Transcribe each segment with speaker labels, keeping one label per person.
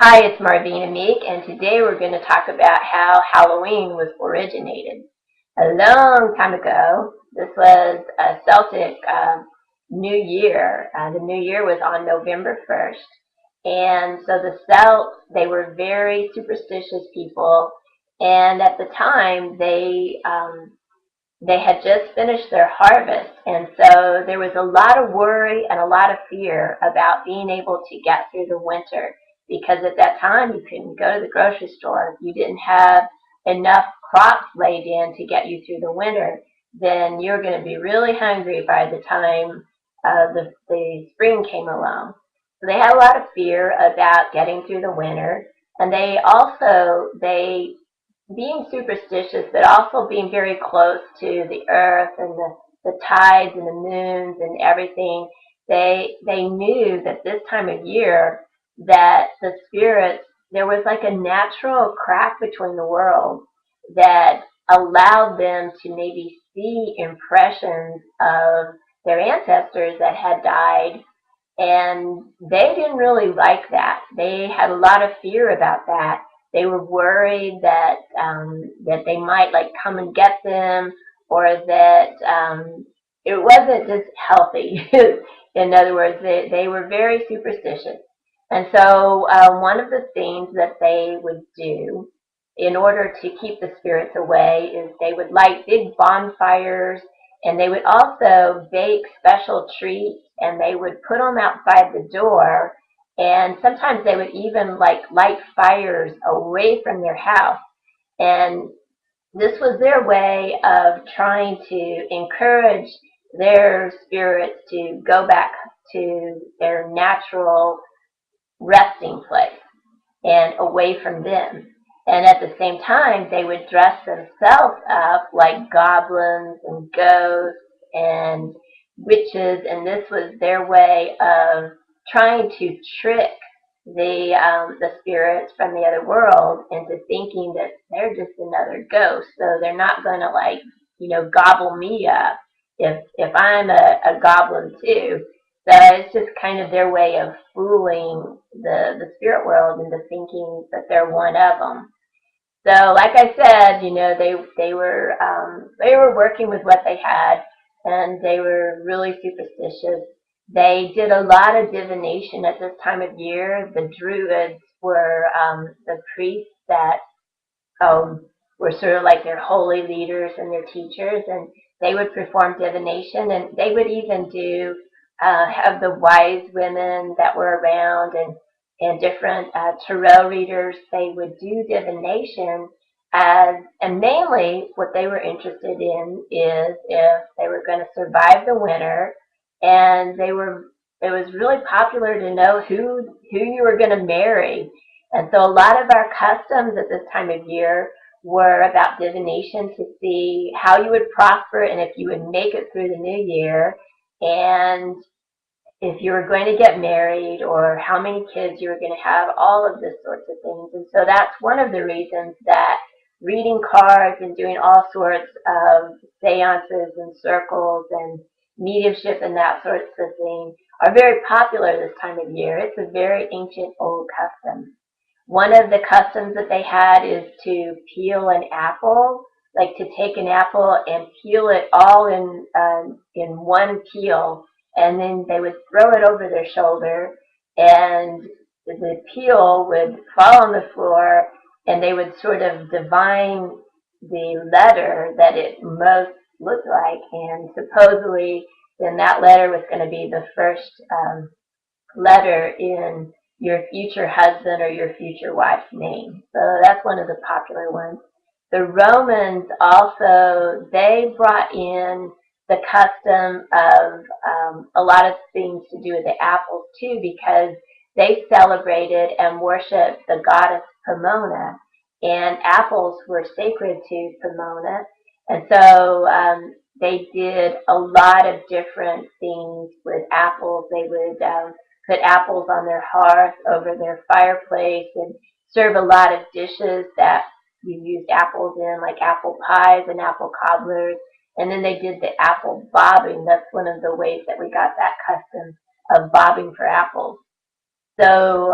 Speaker 1: Hi, it's Marvina Meek, and today we're going to talk about how Halloween was originated. A long time ago, this was a Celtic New Year. The New Year was on November 1st, and so the Celts, they were very superstitious people, and at the time, they had just finished their harvest, and so there was a lot of worry and a lot of fear about being able to get through the winter because at that time you couldn't go to the grocery store. If you didn't have enough crops laid in to get you through the winter, then you're going to be really hungry by the time the spring came along. So they had a lot of fear about getting through the winter, and they being superstitious, but also being very close to the earth and the tides and the moons and everything, they knew that this time of year that the spirits there was like a natural crack between the worlds that allowed them to maybe see impressions of their ancestors that had died, and they didn't really like that. They had a lot of fear about that. They were worried that they might like come and get them, or that it wasn't just healthy. In other words, they were very superstitious. And so one of the things that they would do in order to keep the spirits away is they would light big bonfires, and they would also bake special treats, and they would put them outside the door, and sometimes they would even like light fires away from their house. And this was their way of trying to encourage their spirits to go back to their natural resting place and away from them. And at the same time, they would dress themselves up like goblins and ghosts and witches, and this was their way of trying to trick the spirits from the other world into thinking that they're just another ghost. So they're not going to like gobble me up if I'm a goblin too. So it's just kind of their way of fooling the spirit world into thinking that they're one of them. So, like I said, they were working with what they had, and they were really superstitious. They did a lot of divination at this time of year. The Druids were the priests that were sort of like their holy leaders and their teachers, and they would perform divination, and they would even do have the wise women that were around and different tarot readers. They would do divination and mainly what they were interested in is if they were going to survive the winter, and it was really popular to know who you were going to marry. And so a lot of our customs at this time of year were about divination to see how you would prosper and if you would make it through the new year, and if you were going to get married or how many kids you were going to have, all of this sorts of things. And so that's one of the reasons that reading cards and doing all sorts of seances and circles and mediumship and that sorts of thing are very popular this time of year. It's a very ancient old custom. One of the customs that they had is to peel an apple, like to take an apple and peel it all in one peel, and then they would throw it over their shoulder, and the peel would fall on the floor, and they would sort of divine the letter that it most looked like, and supposedly then that letter was going to be the first letter in your future husband or your future wife's name. So that's one of the popular ones. The Romans also, they brought in the custom of a lot of things to do with the apples too, because they celebrated and worshiped the goddess Pomona, and apples were sacred to Pomona. And so they did a lot of different things with apples. They would put apples on their hearth over their fireplace and serve a lot of dishes that you used apples in, like apple pies and apple cobblers. And then they did the apple bobbing. That's one of the ways that we got that custom of bobbing for apples. So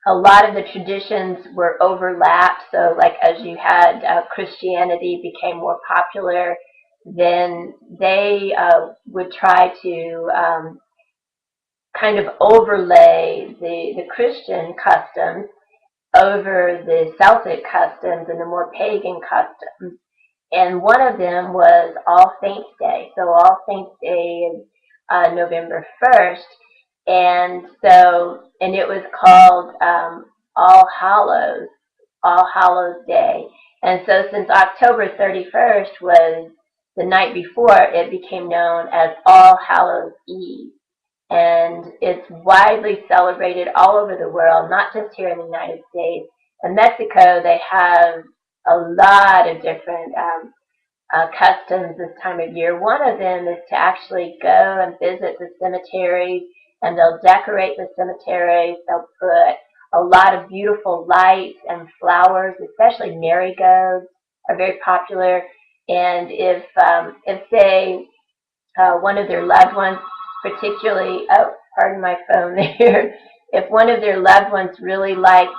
Speaker 1: a lot of the traditions were overlapped. So, like as you had Christianity became more popular, then they would try to kind of overlay the Christian customs over the Celtic customs and the more pagan customs. And one of them was All Saints Day. So All Saints Day is November 1st. And it was called All Hallows Day. And so since October 31st was the night before, it became known as All Hallows Eve. And it's widely celebrated all over the world, not just here in the United States. In Mexico, they have a lot of different customs this time of year. One of them is to actually go and visit the cemeteries, and they'll decorate the cemeteries. They'll put a lot of beautiful lights and flowers, especially marigolds are very popular. And if say one of their loved ones, particularly, oh, pardon my phone there, if one of their loved ones really liked,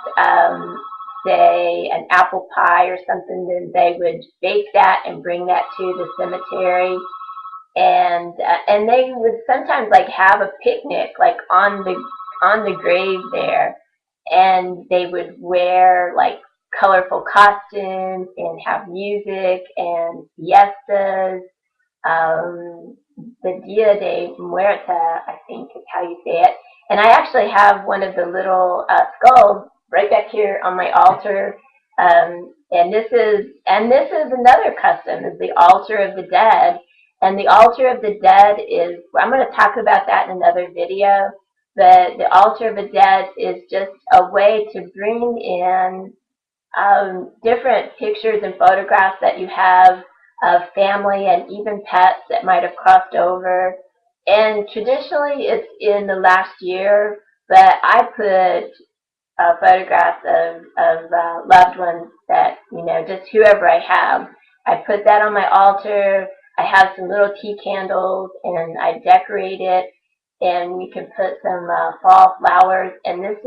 Speaker 1: say, an apple pie or something, then they would bake that and bring that to the cemetery. And they would sometimes like have a picnic like on the grave there, and they would wear like colorful costumes and have music and fiestas. um, the Dia de Muerta, I think is how you say it. And I actually have one of the little skulls right back here on my altar. And this is another custom, is the altar of the dead. And the altar of the dead is, I'm going to talk about that in another video. But the altar of the dead is just a way to bring in different pictures and photographs that you have of family and even pets that might have crossed over. And traditionally, it's in the last year, but I put photographs of loved ones that, just whoever I have. I put that on my altar. I have some little tea candles, and I decorate it, and you can put some fall flowers. And this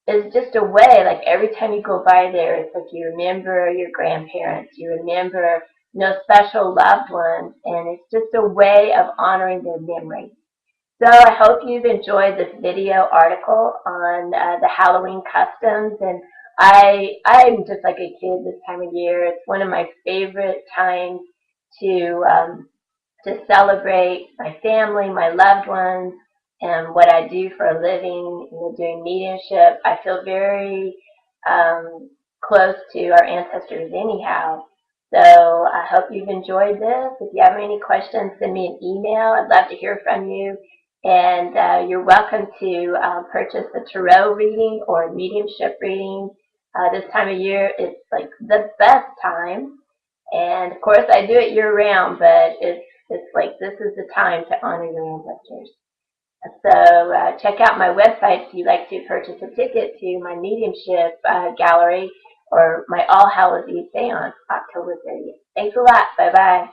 Speaker 1: is just a way, like every time you go by there, it's like you remember your grandparents, you remember special loved ones, and it's just a way of honoring their memory. So I hope you've enjoyed this video article on the Halloween customs, and I'm just like a kid this time of year. It's one of my favorite times to celebrate my family, my loved ones, and what I do for a living, doing mediumship. I feel very close to our ancestors anyhow. So I hope you've enjoyed this. If you have any questions, send me an email. I'd love to hear from you. And you're welcome to purchase a tarot reading or mediumship reading. This time of year, it's like the best time. And of course, I do it year round, but it's like this is the time to honor your ancestors. So check out my website if you'd like to purchase a ticket to my mediumship gallery or my All Hallows Eve seance, October 30th. Thanks a lot. Bye-bye.